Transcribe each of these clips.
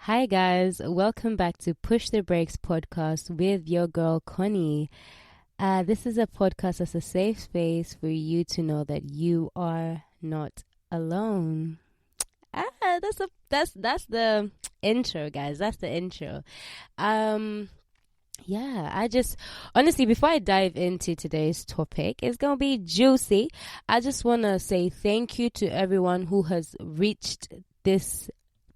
Hi, guys. Welcome back to Push the Brakes podcast with your girl, Connie. This is a podcast that's a safe space for you to know that you are not alone. That's the intro, guys. That's the intro. I just honestly, before I dive into today's topic, it's gonna be juicy. I just wanna say thank you to everyone who has reached this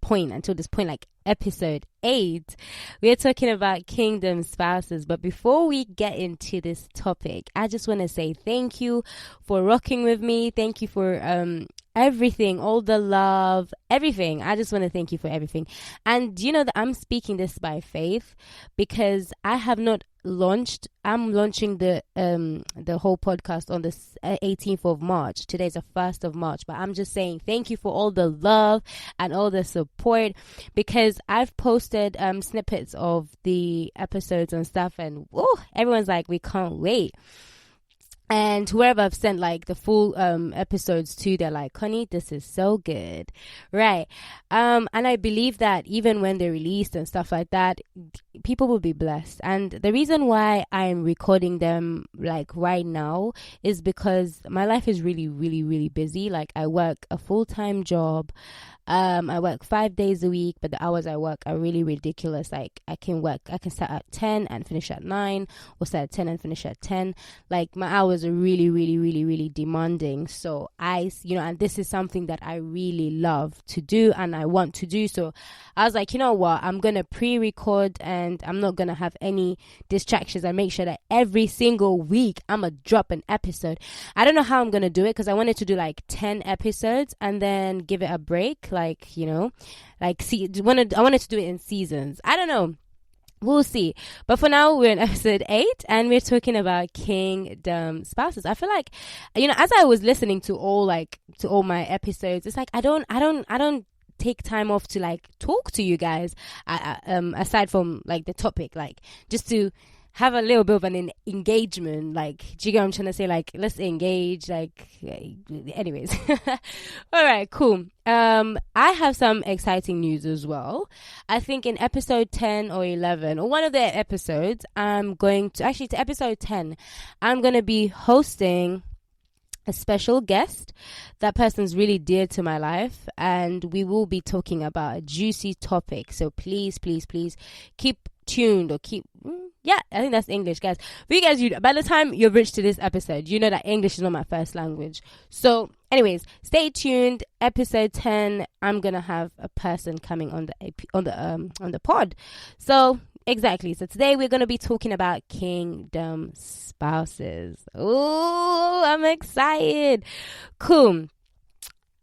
until this point, like episode 8. We're talking about kingdom spouses, but before we get into this topic, I just want to say thank you for rocking with me. Thank you for everything, all the love, everything. I just want to thank you for everything. And you know that I'm speaking this by faith because I have not launched. I'm launching the whole podcast on the 18th of March. Today's the 1st of March, but I'm just saying thank you for all the love and all the support because I've posted snippets of the episodes and stuff, and everyone's like, we can't wait. And whoever I've sent like the full episodes to, they're like, Connie, this is so good, right? And I believe that even when they're released and stuff like that, people will be blessed. And the reason why I'm recording them like right now is because my life is really, really, really busy. Like I work a full-time job. I work 5 days a week, but the hours I work are really ridiculous. Like I can start at 10 and finish at 9, or start at 10 and finish at 10. Like my hours are really, really, really, really demanding. So and this is something that I really love to do and I want to do. So I was like, you know what? I'm going to pre-record and I'm not going to have any distractions and make sure that every single week I'm going to drop an episode. I don't know how I'm going to do it because I wanted to do like 10 episodes and then give it a break. I wanted to do it in seasons. I don't know. We'll see. But for now, we're in episode 8 and we're talking about kingdom spouses. I feel like, as I was listening to all my episodes, it's like I don't take time off to like talk to you guys aside from like the topic, like just to have a little bit of an engagement. Like, do you get what I'm trying to say? Like, let's engage. Like, anyways. All right, cool. I have some exciting news as well. I think in episode 10 or 11, or one of the episodes, to episode 10, I'm going to be hosting a special guest. That person's really dear to my life, and we will be talking about a juicy topic. So please, please, please keep tuned or keep... Yeah, I think that's English, guys. For you guys, by the time you're reached to this episode, you know that English is not my first language. So, anyways, stay tuned. Episode 10, I'm gonna have a person coming on the pod. So, exactly. So today we're gonna be talking about kingdom spouses. Oh, I'm excited. Cool.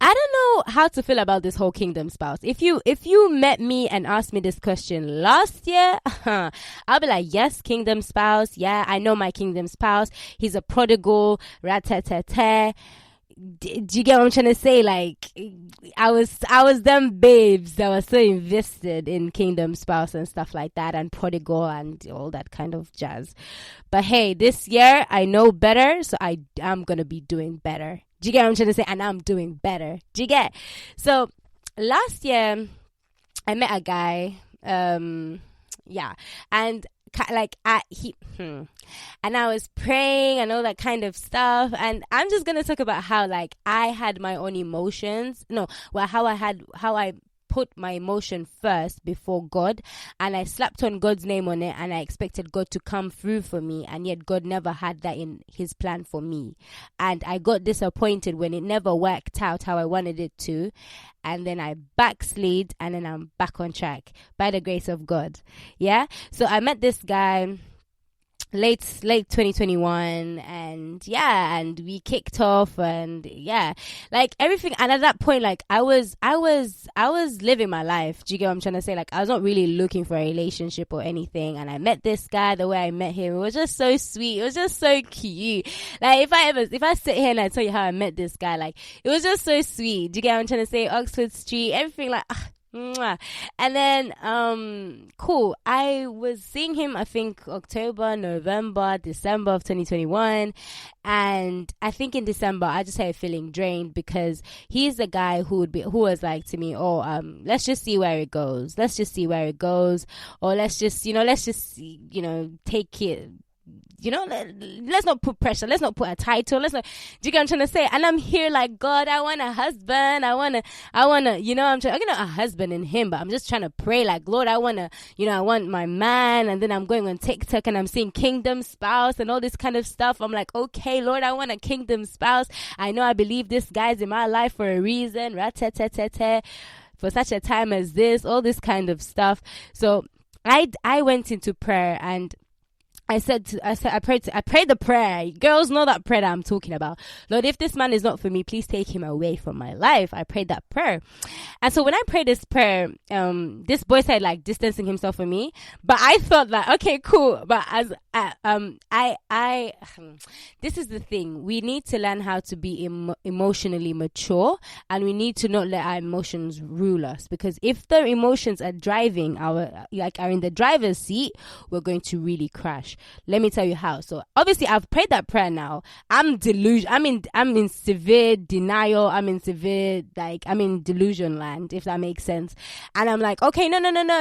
I don't know how to feel about this whole kingdom spouse. If you met me and asked me this question last year, I'll be like, yes, kingdom spouse. Yeah, I know my kingdom spouse. He's a prodigal. Rat-tat-tat-tat. Do you get what I'm trying to say? Like, I was them babes that were so invested in kingdom spouse and stuff like that, and prodigal and all that kind of jazz. But hey, this year I know better, so I'm gonna be doing better. Do you get what I'm trying to say? And I'm doing better. Do you get? So last year I met a guy. And and I was praying and all that kind of stuff, and I'm just gonna talk about how like I had my own emotions. How I put my emotion first before God, and I slapped on God's name on it, and I expected God to come through for me, and yet God never had that in his plan for me, and I got disappointed when it never worked out how I wanted it to, and then I backslid, and then I'm back on track by the grace of God. Yeah, so I met this guy late 2021, and we kicked off, and like everything. And at that point, like I was living my life. Do you get what I'm trying to say? Like I was not really looking for a relationship or anything, and I met this guy. The way I met him, it was just so sweet. It was just so cute. Like if I sit here and I tell you how I met this guy, like it was just so sweet. Do you get what I'm trying to say? Oxford Street, everything, like Mwah. And then, cool. I was seeing him, I think, October, November, December of 2021. And I think in December, I just started feeling drained because he's the guy who was like to me, oh, let's just see where it goes. Let's just see where it goes. Or let's just, take it. Let's not put pressure. Let's not put a title. Let's not. Do you get what I'm trying to say? And I'm here like, God, I want a husband. I want a husband in him, but I'm just trying to pray like, Lord, I want my man. And then I'm going on TikTok and I'm seeing kingdom spouse and all this kind of stuff. I'm like, okay, Lord, I want a kingdom spouse. I know I believe this guy's in my life for a reason. For such a time as this, all this kind of stuff. So I went into prayer and I prayed the prayer. Girls know that prayer that I'm talking about. Lord, if this man is not for me, please take him away from my life. I prayed that prayer. And so when I prayed this prayer, this boy started like distancing himself from me. But I thought like, okay, cool. But as this is the thing. We need to learn how to be emotionally mature, and we need to not let our emotions rule us, because if the emotions are driving are in the driver's seat, we're going to really crash. Let me tell you how. So obviously I've prayed that prayer now. I'm in severe denial. I'm in delusion land, if that makes sense. And I'm like, okay, no.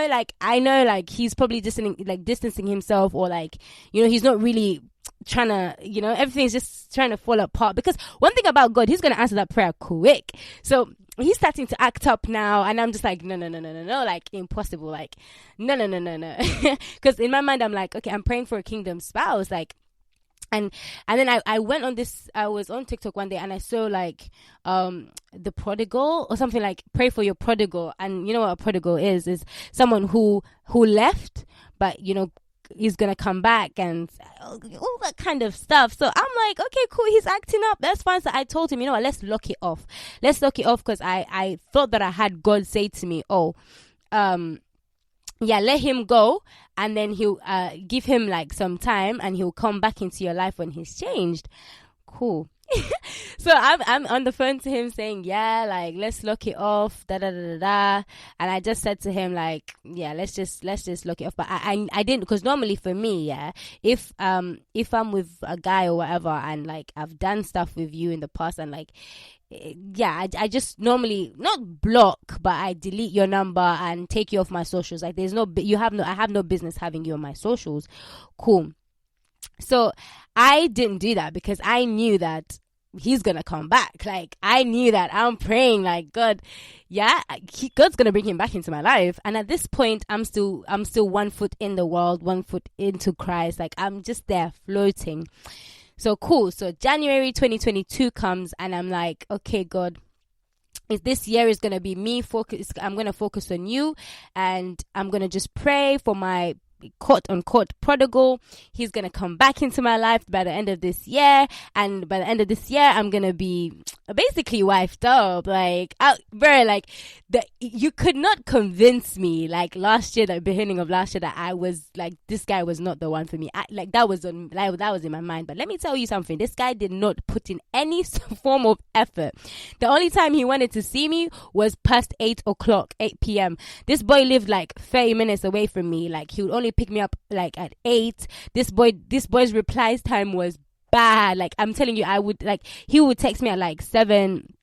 Like, I know, like, he's probably distancing himself, or like, he's not really trying to, everything's just trying to fall apart. Because one thing about God, he's going to answer that prayer quick. So he's starting to act up now, and I'm just like, no, like, impossible, like, no. Because in my mind, I'm like, okay, I'm praying for a kingdom spouse, like, and then I went on this, I was on TikTok one day and I saw like, the prodigal or something, like, pray for your prodigal. And you know what a prodigal is someone who left, but, he's gonna come back and all that kind of stuff. So I'm like, okay, cool, he's acting up, that's fine. So I told him, you know what, let's lock it off, because I thought that I had God say to me, let him go, and then he'll give him like some time, and he'll come back into your life when he's changed. Cool. So I'm on the phone to him saying, yeah, like, let's lock it off, and I just said to him like, yeah, let's just lock it off. But I didn't, because normally for me, yeah, if I'm with a guy or whatever, and like I've done stuff with you in the past, and like, yeah, I just normally not block, but I delete your number and take you off my socials. Like, I have no business having you on my socials. Cool. So I didn't do that because I knew that he's gonna come back. Like, I knew that. I'm praying like, God, yeah, God's gonna bring him back into my life. And at this point, I'm still 1 foot in the world, 1 foot into Christ. Like, I'm just there floating. So cool. So January 2022 comes, and I'm like, okay, God, this year is gonna be me focus. I'm gonna focus on you, and I'm gonna just pray for my quote unquote prodigal. He's gonna come back into my life by the end of this year, and by the end of this year I'm gonna be basically wifed up. Like, you could not convince me, like, last year, the beginning of last year, that I was like, this guy was not the one for me. That was in my mind. But let me tell you something, this guy did not put in any form of effort. The only time he wanted to see me was past 8 p.m. This boy lived like 30 minutes away from me. Like, he would only pick me up like at 8. This boy's replies time was bad. Like, I'm telling you, he would text me at like 7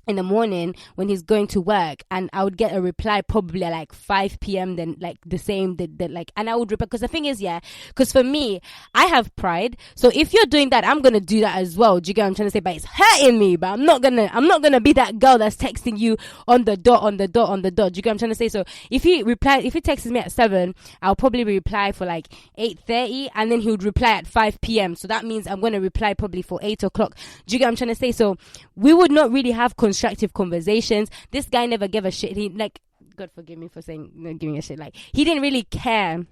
in the morning when he's going to work, and I would get a reply probably at like 5 p.m. then like the same and I would reply, because the thing is, yeah, because for me, I have pride. So if you're doing that, I'm gonna do that as well. Do you get what I'm trying to say? But it's hurting me, but I'm not gonna be that girl that's texting you on the dot. Do you get what I'm trying to say? So if he texts me at 7, I'll probably reply for like 8:30, and then he would reply at 5 p.m. So that means I'm gonna reply probably for 8 o'clock. Do you get what I'm trying to say? So we would not really have constructive conversations. This guy never gave a shit. He, like, God forgive me for saying not giving a shit, like, he didn't really care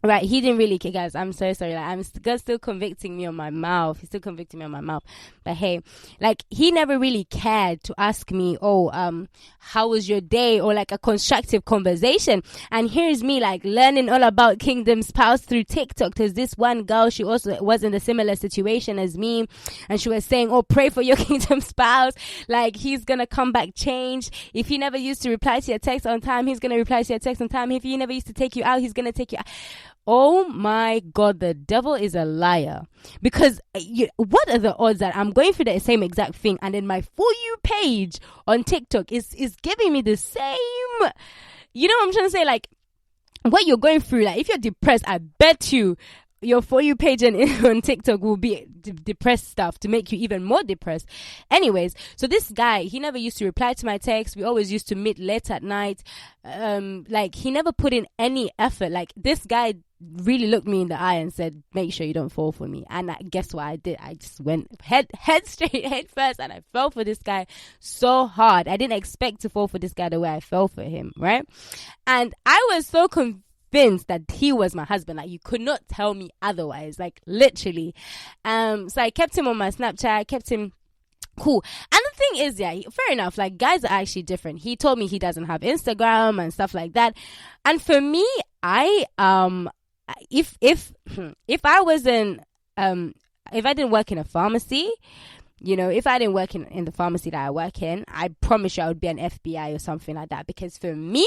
Right, he didn't really care, guys. I'm so sorry. Like, God's still convicting me on my mouth. He's still convicting me on my mouth. But hey, like, he never really cared to ask me, how was your day, or like a constructive conversation. And here's me, like, learning all about Kingdom Spouse through TikTok. There's this one girl, she also was in a similar situation as me, and she was saying, "Oh, pray for your Kingdom Spouse. Like, he's gonna come back changed. If he never used to reply to your text on time, he's gonna reply to your text on time. If he never used to take you out, he's gonna take you out." Oh my God, the devil is a liar. Because what are the odds that I'm going through the same exact thing, and then my For You page on TikTok is giving me the same, you know what I'm trying to say? Like, what you're going through, like, if you're depressed, I bet you your For You page on TikTok will be depressed stuff to make you even more depressed. Anyways, so this guy, he never used to reply to my text. We always used to meet late at night. Like, he never put in any effort. Like, this guy really looked me in the eye and said, "Make sure you don't fall for me." And guess what I did? I just went head straight, head first, and I fell for this guy so hard. I didn't expect to fall for this guy the way I fell for him, right? And I was so convinced that he was my husband. Like, you could not tell me otherwise, like, literally. So I kept him on my Snapchat. I kept him cool. And the thing is, yeah, fair enough, like, guys are actually different. He told me he doesn't have Instagram and stuff like that. And for me, I if I wasn't if I didn't work in a pharmacy, you know, if I didn't work in the pharmacy that I work in, I promise you I would be an FBI or something like that. Because for me,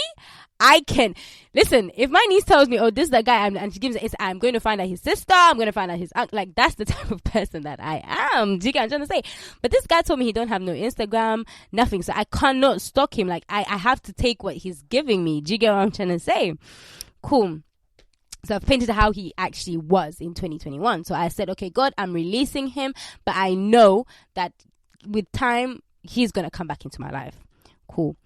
I can listen. If my niece tells me, "Oh, this is the guy," and she gives it, I'm going to find out his sister. I'm going to find out his aunt. Like, that's the type of person that I am. Do you get what I'm trying to say? But this guy told me he don't have no Instagram, nothing. So I cannot stalk him. Like, I have to take what he's giving me. Do you get what I'm trying to say? Cool. So I've painted how he actually was in 2021. So I said, okay, God, I'm releasing him, but I know that with time, he's going to come back into my life. Cool.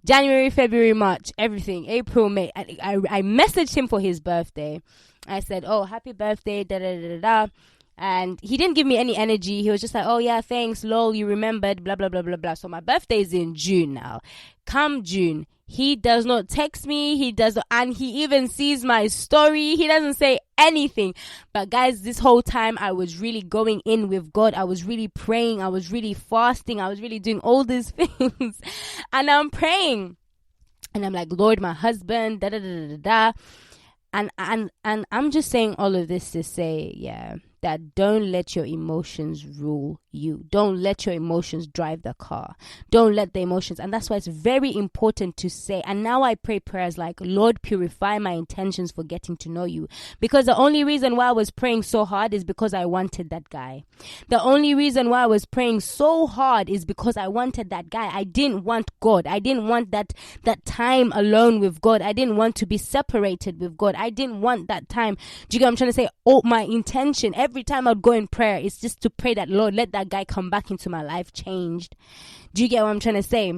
January, February, March, everything, April, May. I messaged him for his birthday. I said, "Oh, happy birthday, da da da da da." And he didn't give me any energy. He was just like, "Oh yeah, thanks, lol, you remembered, blah, blah, blah, blah, blah." So my birthday is in June now. Come June, he does not text me. He does not, and he even sees my story. He doesn't say anything. But guys, this whole time I was really going in with God. I was really praying. I was really fasting. I was really doing all these things. And I'm praying. And I'm like, "Lord, my husband, da da da da da." And I'm just saying all of this to say, yeah, that don't let your emotions rule you. Don't let your emotions drive the car. Don't let the emotions. And that's why it's very important to say. And now I pray prayers like, "Lord, purify my intentions for getting to know you." Because the only reason why I was praying so hard is because I wanted that guy. The only reason why I was praying so hard is because I wanted that guy. I didn't want God. I didn't want that time alone with God. I didn't want to be separated with God. I didn't want that time. Do you get what I'm trying to say? Oh, my intention every time I'd go in prayer is just to pray that, "Lord, let that guy come back into my life changed." Do you get what I'm trying to say?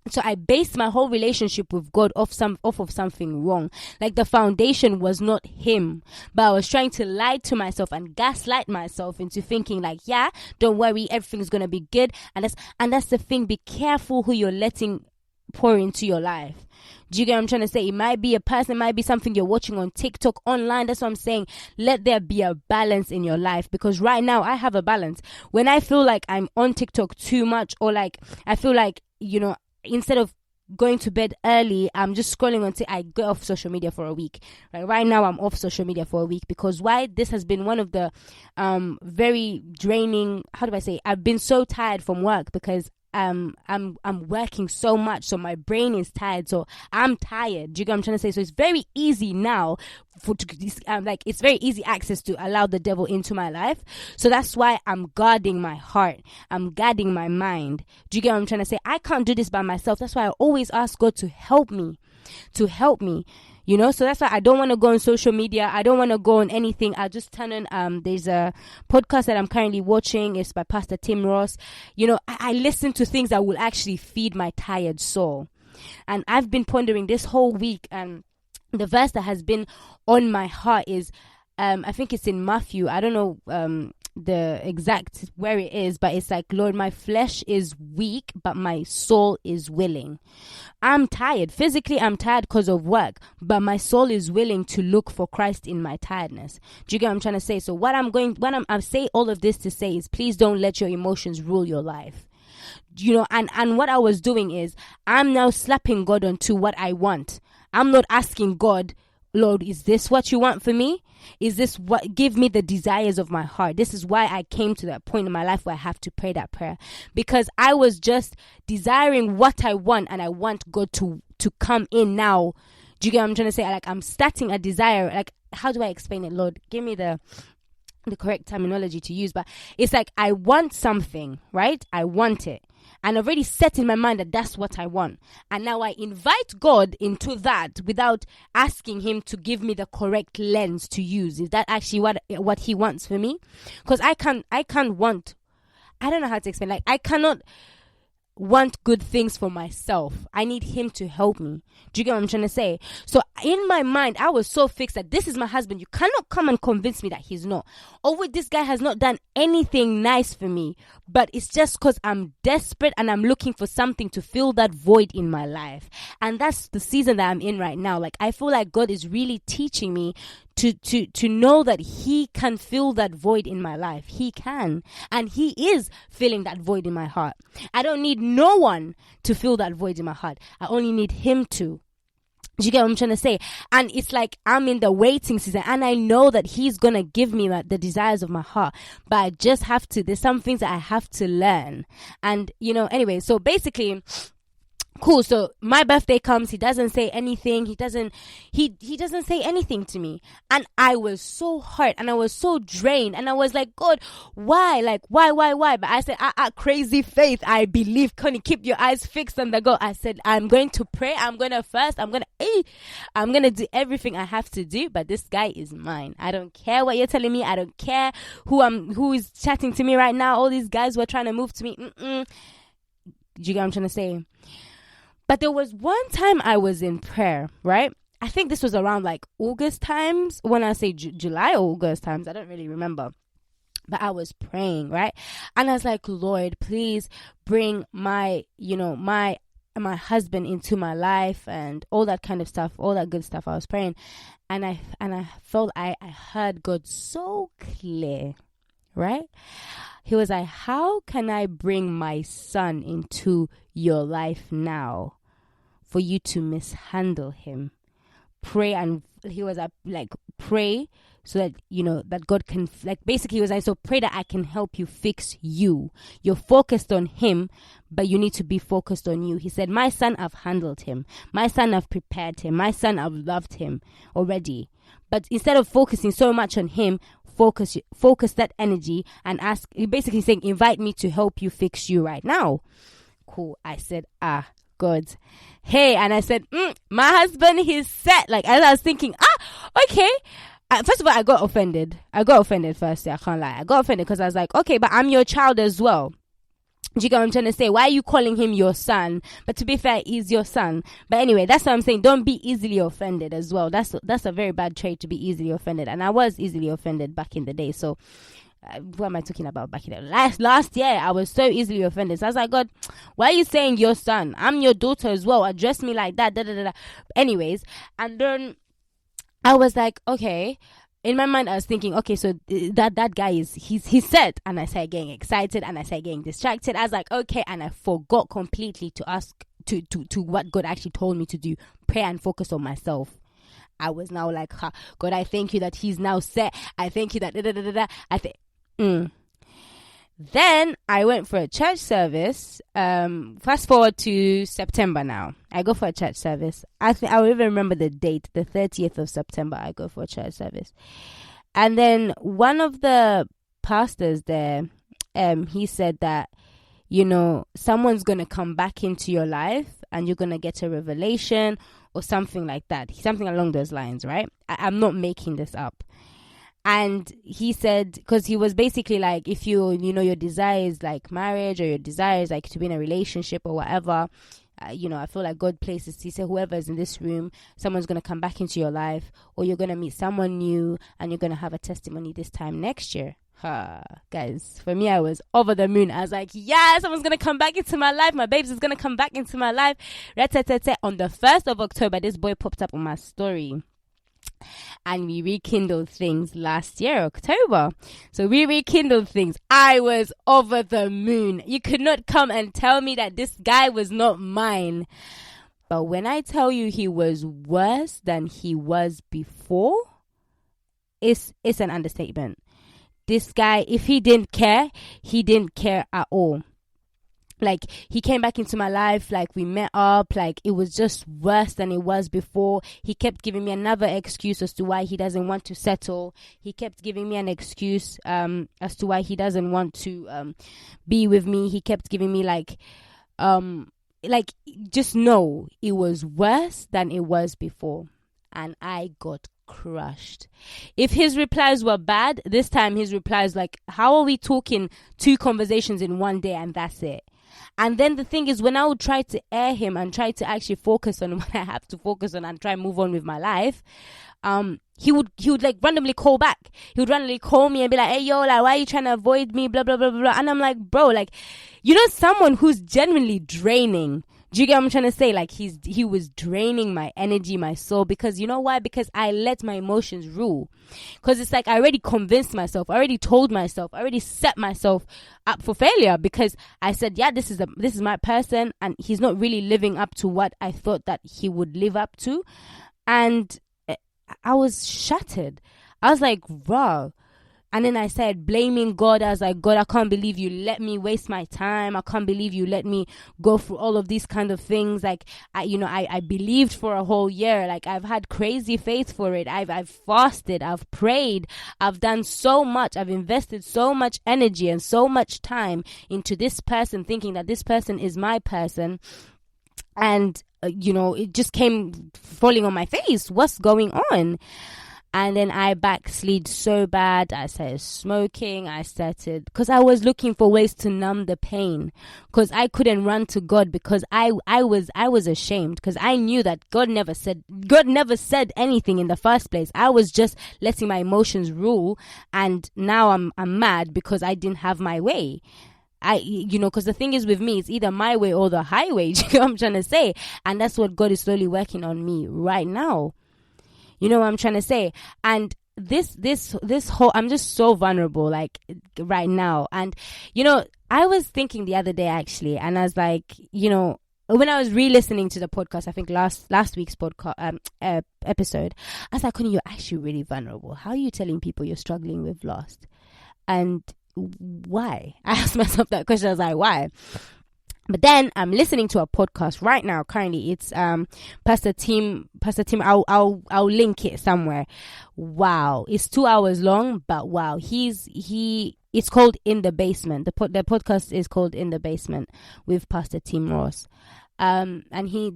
So I based my whole relationship with God off of something wrong. Like, the foundation was not him, but I was trying to lie to myself and gaslight myself into thinking like, "Yeah, don't worry, everything's gonna be good." And that's the thing. Be careful who you're letting pour into your life. Do you get what I'm trying to say? It might be a person, it might be something you're watching on TikTok, online. That's what I'm saying. Let there be a balance in your life, because right now I have a balance. When I feel like I'm on TikTok too much, or like I feel like, you know, instead of going to bed early, I'm just scrolling until I get off social media for a week. Right now I'm off social media for a week because why? This has been one of the very draining, how do I say? I've been so tired from work because I'm working so much, so my brain is tired, so I'm tired. Do you get what I'm trying to say? So it's very easy now it's very easy access to allow the devil into my life. So that's why I'm guarding my heart, I'm guarding my mind. Do you get what I'm trying to say? I can't do this by myself. That's why I always ask God to help me. You know, so that's why I don't want to go on social media. I don't want to go on anything. I just turn on, there's a podcast that I'm currently watching. It's by Pastor Tim Ross. You know, I listen to things that will actually feed my tired soul. And I've been pondering this whole week, and the verse that has been on my heart is, I think it's in Matthew. I don't know, the exact where it is, but it's like, Lord, my flesh is weak, but my soul is willing. I'm tired. Physically, I'm tired because of work, but my soul is willing to look for Christ in my tiredness. Do you get what I'm trying to say? So I say all of this to say is, please don't let your emotions rule your life. And what I was doing is, I'm now slapping God onto what I want. I'm not asking God, Lord, is this what you want for me? Is this what, give me the desires of my heart? This is why I came to that point in my life where I have to pray that prayer, because I was just desiring what I want, and I want God to come in now. Do you get what I'm trying to say? Like, I'm starting a desire. Like, how do I explain it? Lord, give me the correct terminology to use, but it's like, I want something, right? I want it. And I've already set in my mind that that's what I want. And now I invite God into that without asking him to give me the correct lens to use. Is that actually what he wants for me? Because I don't know how to explain. Like, I cannot want good things for myself. I need him to help me. Do you get what I'm trying to say? So in my mind, I was so fixed that this is my husband. You cannot come and convince me that he's not. Or this guy has not done anything nice for me, but it's just because I'm desperate and I'm looking for something to fill that void in my life. And that's the season that I'm in right now. Like, I feel like God is really teaching me to know that he can fill that void in my life. He can. And he is filling that void in my heart. I don't need no one to fill that void in my heart. I only need him to. Do you get what I'm trying to say? And it's like, I'm in the waiting season, and I know that he's going to give me the desires of my heart, but I just have to, there's some things that I have to learn. And, anyway, so basically, cool. So my birthday comes. He doesn't say anything. He doesn't say anything to me. And I was so hurt and I was so drained. And I was like, God, why? Like, why? But I said, crazy faith. I believe. Can you keep your eyes fixed on the goal? I said, I'm going to pray. I'm going to fast. I'm going to do everything I have to do. But this guy is mine. I don't care what you're telling me. I don't care who is chatting to me right now. All these guys were trying to move to me. Do you get what I'm trying to say? But there was one time I was in prayer, right? I think this was around like August times. When I say July or August times, I don't really remember. But I was praying, right? And I was like, Lord, please bring my husband into my life and all that kind of stuff, all that good stuff. I was praying, and I felt I heard God so clear, right? He was like, how can I bring my son into your life now for you to mishandle him? Pray. And he was like, pray so that, that God can, like, basically he was like, so pray that I can help you fix you. You're focused on him, but you need to be focused on you. He said, my son, I've handled him. My son, I've prepared him. My son, I've loved him already. But instead of focusing so much on him, focus that energy and ask. You're basically saying, invite me to help you fix you right now. Cool. I said, God. Hey, and I said, my husband, he's set. Like, as I was thinking, okay. First of all, I got offended. First. I can't lie. I got offended because I was like, okay, but I'm your child as well. Do you get what I'm trying to say? Why are you calling him your son? But to be fair, he's your son. But anyway, that's what I'm saying. Don't be easily offended as well. That's a very bad trait, to be easily offended. And I was easily offended back in the day. So what am I talking about back in the day? Last year, I was so easily offended. So I was like, God, why are you saying your son? I'm your daughter as well. Address me like that. Anyways, and then I was like, okay. In my mind, I was thinking, okay, so that guy he's set. And I started getting excited and I started getting distracted. I was like, okay. And I forgot completely to ask to what God actually told me to do. Pray and focus on myself. I was now like, God, I thank you that he's now set. I thank you that Then I went for a church service. Fast forward to September now. I go for a church service. I will even remember the date, the 30th of September. I go for a church service. And then one of the pastors there, he said that, someone's going to come back into your life and you're going to get a revelation or something like that. Something along those lines, right? I'm not making this up. And he said, because he was basically like, if your desire is like marriage, or your desire is like to be in a relationship or whatever, I feel like God places, he said, whoever is in this room, someone's going to come back into your life, or you're going to meet someone new and you're going to have a testimony this time next year. Guys, for me, I was over the moon. I was like, yeah, someone's gonna come back into my life. My babes is gonna come back into my life. On the 1st of October, this boy popped up on my story. And we rekindled things last year, October. So we rekindled things. I was over the moon. You could not come and tell me that this guy was not mine. But when I tell you he was worse than he was before, it's an understatement. This guy, if he didn't care at all. Like, he came back into my life, like, we met up, like, it was just worse than it was before. He kept giving me another excuse as to why he doesn't want to settle. He kept giving me an excuse as to why he doesn't want to be with me. He kept giving me, just know it was worse than it was before. And I got crushed. If his replies were bad, this time his replies like, how are we talking 2 conversations in one day and that's it? And then the thing is, when I would try to air him and try to actually focus on what I have to focus on and try and move on with my life, he would like randomly call back. He would randomly call me and be like, hey, yo, like, why are you trying to avoid me? Blah, blah, blah, blah. And I'm like, bro, like, someone who's genuinely draining. Do you get what I'm trying to say? Like, he was draining my energy, my soul, because you know why? Because I let my emotions rule. Because it's like I already convinced myself, I already told myself, I already set myself up for failure, because I said, yeah, this is my person, and he's not really living up to what I thought that he would live up to. And I was shattered. I was like, wow. And then I started blaming God. I was like, God, I can't believe you let me waste my time. I can't believe you let me go through all of these kind of things. Like, I believed for a whole year. Like, I've had crazy faith for it. I've fasted. I've prayed. I've done so much. I've invested so much energy and so much time into this person, thinking that this person is my person. And, it just came falling on my face. What's going on? And then I backslid so bad. I started smoking. Because I was looking for ways to numb the pain. Because I couldn't run to God, because I was ashamed. Because I knew that God never said anything in the first place. I was just letting my emotions rule. And now I'm mad because I didn't have my way. Because the thing is with me, it's either my way or the highway. Do you know what I'm trying to say? And that's what God is slowly working on me right now. You know what I'm trying to say? And this whole, I'm just so vulnerable, like, right now. And, I was thinking the other day, actually, and I was like, when I was re-listening to the podcast, I think last week's podcast episode, I was like, Connie, you're actually really vulnerable. How are you telling people you're struggling with loss? And why? I asked myself that question. I was like, why? But then I'm listening to a podcast right now. Currently, it's Pastor Tim. I'll link it somewhere. Wow, it's 2 hours long, but wow, it's called In the Basement. The podcast is called In the Basement with Pastor Tim Ross. And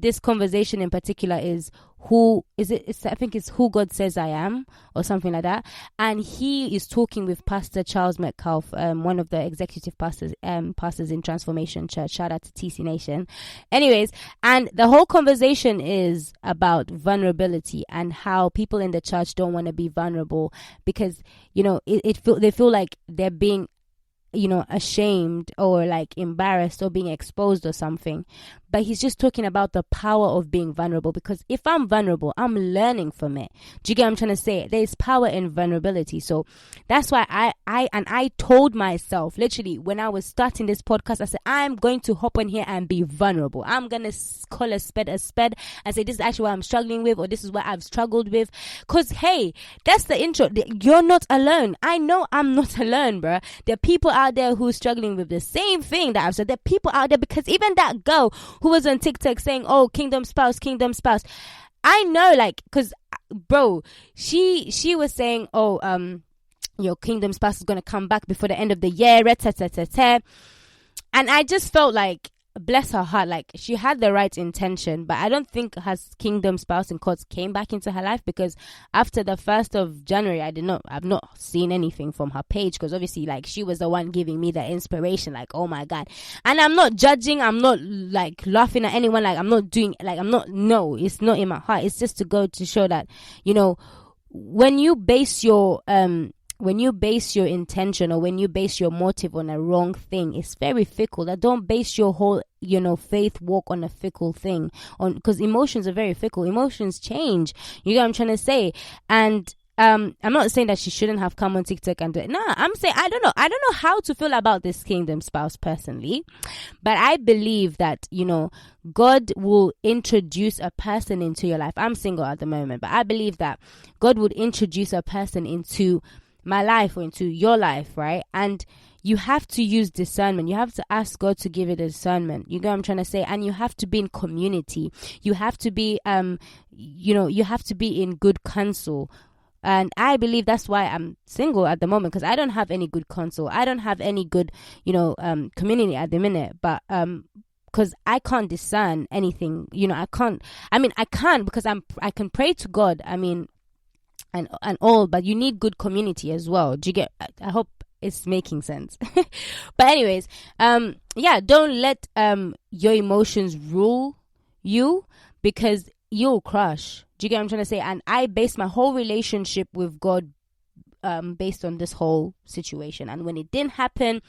this conversation in particular is I think it's Who God Says I Am, or something like that. And he is talking with Pastor Charles Metcalf, one of the executive pastors in Transformation Church. Shout out to TC Nation. Anyways, and the whole conversation is about vulnerability and how people in the church don't want to be vulnerable because, they feel like they're being, ashamed or like embarrassed or being exposed or something. But he's just talking about the power of being vulnerable, because if I'm vulnerable, I'm learning from it. Do you get what I'm trying to say? There's power in vulnerability. So that's why I told myself, literally, when I was starting this podcast, I said, I'm going to hop on here and be vulnerable. I'm going to call a spade and say, this is actually what I'm struggling with, or this is what I've struggled with. Because, hey, that's the intro. You're not alone. I know I'm not alone, bro. There are people out there who are struggling with the same thing that I've said. There are people out there, because even that girl who was on TikTok saying, oh, kingdom spouse. I know, like, because, bro, she was saying, oh, your kingdom spouse is going to come back before the end of the year. And I just felt like, bless her heart, like, she had the right intention, but I don't think her kingdom spouse in quotes came back into her life, because after the 1st of January, I've not seen anything from her page, because obviously, like, she was the one giving me the inspiration, like, oh my God. And I'm not judging, I'm not like laughing at anyone, like, no, it's not in my heart. It's just to go to show that, when you base your when you base your intention or when you base your motive on a wrong thing, it's very fickle. That don't base your whole, faith walk on a fickle thing. Because emotions are very fickle. Emotions change. You get what I'm trying to say? And I'm not saying that she shouldn't have come on TikTok and do it. Nah, I'm saying I don't know how to feel about this kingdom spouse personally, but I believe that God will introduce a person into your life. I'm single at the moment, but I believe that God would introduce a person into my life or into your life, right? And you have to use discernment. You have to ask God to give you the discernment. You get what I'm trying to say? And you have to be in community. You have to be you have to be in good counsel. And I believe that's why I'm single at the moment, because I don't have any good counsel. I don't have any good, community at the minute. But because I can't discern anything, I can't. I mean, I can because I can pray to God. I mean, and all, but you need good community as well. Do you get? I hope it's making sense. But anyways, don't let your emotions rule you, because you'll crush. Do you get what I'm trying to say? And I base my whole relationship with God based on this whole situation. And when it didn't happen,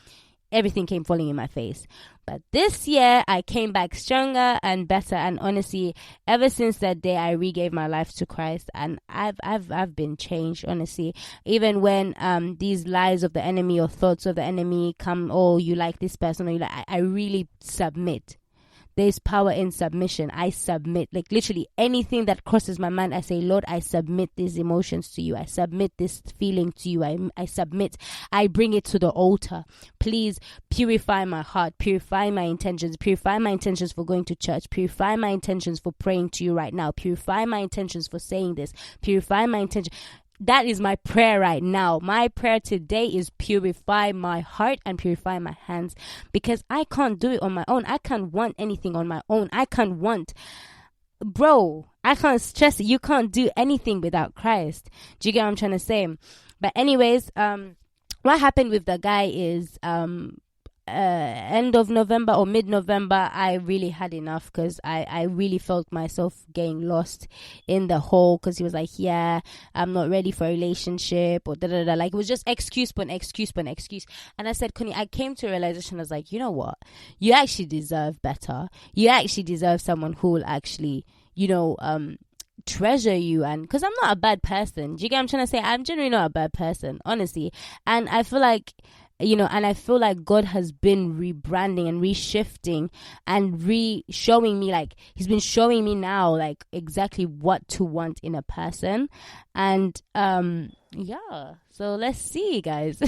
everything came falling in my face. But this year, I came back stronger and better. And honestly, ever since that day, I regave my life to Christ, and I've been changed. Honestly, even when these lies of the enemy or thoughts of the enemy come, oh, you like this person, or you like, I really submit. There's power in submission. I submit. Like literally anything that crosses my mind, I say, Lord, I submit these emotions to you. I submit this feeling to you. I submit. I bring it to the altar. Please purify my heart. Purify my intentions. Purify my intentions for going to church. Purify my intentions for praying to you right now. Purify my intentions for saying this. Purify my intention. That is my prayer right now. My prayer today is purify my heart and purify my hands, because I can't do it on my own. I can't want anything on my own. I can't stress it. You can't do anything without Christ. Do you get what I'm trying to say? But anyways, what happened with the guy is end of November or mid-November, I really had enough, because I really felt myself getting lost in the hole, because he was like, yeah, I'm not ready for a relationship, or da-da-da. Like, it was just excuse upon excuse upon excuse. And I said, Connie, I came to a realization. I was like, you know what? You actually deserve better. You actually deserve someone who will actually, treasure you. And because I'm not a bad person. Do you get what I'm trying to say? I'm generally not a bad person, honestly. And I feel like God has been rebranding and reshifting and showing me, like, he's been showing me now, like, exactly what to want in a person. And so let's see, guys.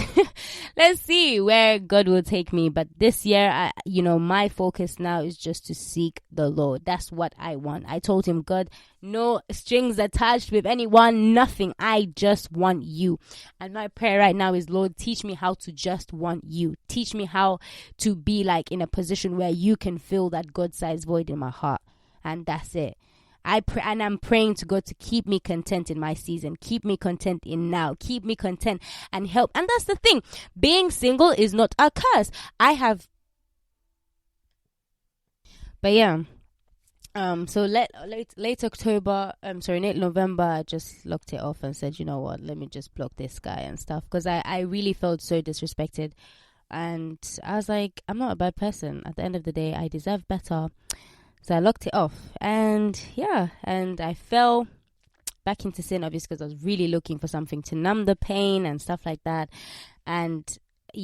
Let's see where God will take me. But this year, my focus now is just to seek the Lord. That's what I want. I told him, God, no strings attached with anyone, nothing. I just want you. And my prayer right now is, Lord, teach me how to just want you. Teach me how to be like in a position where you can fill that God-sized void in my heart. And that's it. I'm praying to God to keep me content in my season. Keep me content in now. Keep me content and help. And that's the thing. Being single is not a curse. But yeah. So late October, late November, I just locked it off and said, you know what, let me just block this guy and stuff, because I really felt so disrespected. And I was like, I'm not a bad person. At the end of the day, I deserve better. So I locked it off, and I fell back into sin, obviously, because I was really looking for something to numb the pain and stuff like that. And so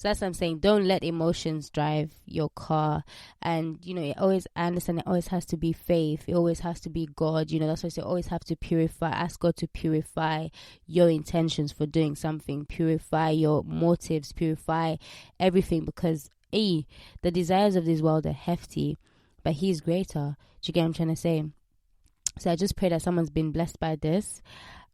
that's what I'm saying. Don't let emotions drive your car. And I understand it always has to be faith. It always has to be God. That's why I say always have to ask God to purify your intentions for doing something, purify your motives, purify everything, because the desires of this world are hefty, but he's greater. Do you get what I'm trying to say? So I just pray that someone's been blessed by this.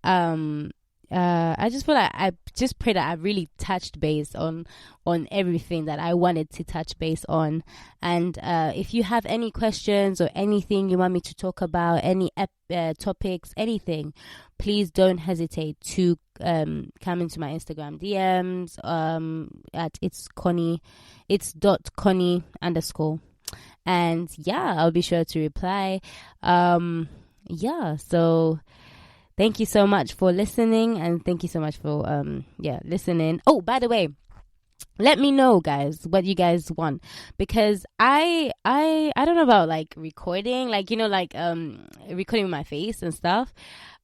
I just feel like I just pray that I really touched base on everything that I wanted to touch base on. And if you have any questions or anything you want me to talk about, any topics, anything, please don't hesitate to come into my Instagram DMs at it's.connie_. And I'll be sure to reply. So thank you so much for listening, and thank you so much for listening. Oh, by the way, let me know, guys, what you guys want, because I don't know about like recording, like recording my face and stuff.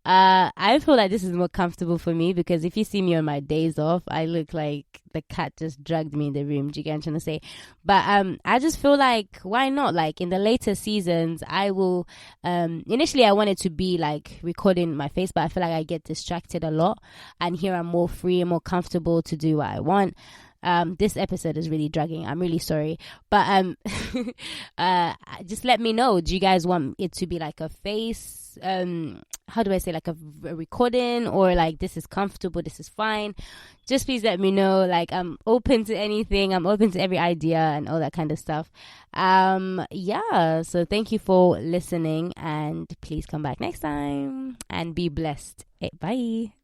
I feel like this is more comfortable for me, because if you see me on my days off, I look like the cat just dragged me in the room. Do you get what I'm trying to say? But I just feel like, why not? Like in the later seasons, I will. Initially, I wanted to be like recording my face, but I feel like I get distracted a lot, and here I'm more free and more comfortable to do what I want. This episode is really dragging. I'm really sorry, but just let me know. Do you guys want it to be like a face? How do I say, like a recording, or like this is comfortable, this is fine? Just please let me know. Like, I'm open to anything. I'm open to every idea and all that kind of stuff. So thank you for listening, and please come back next time and be blessed. Bye.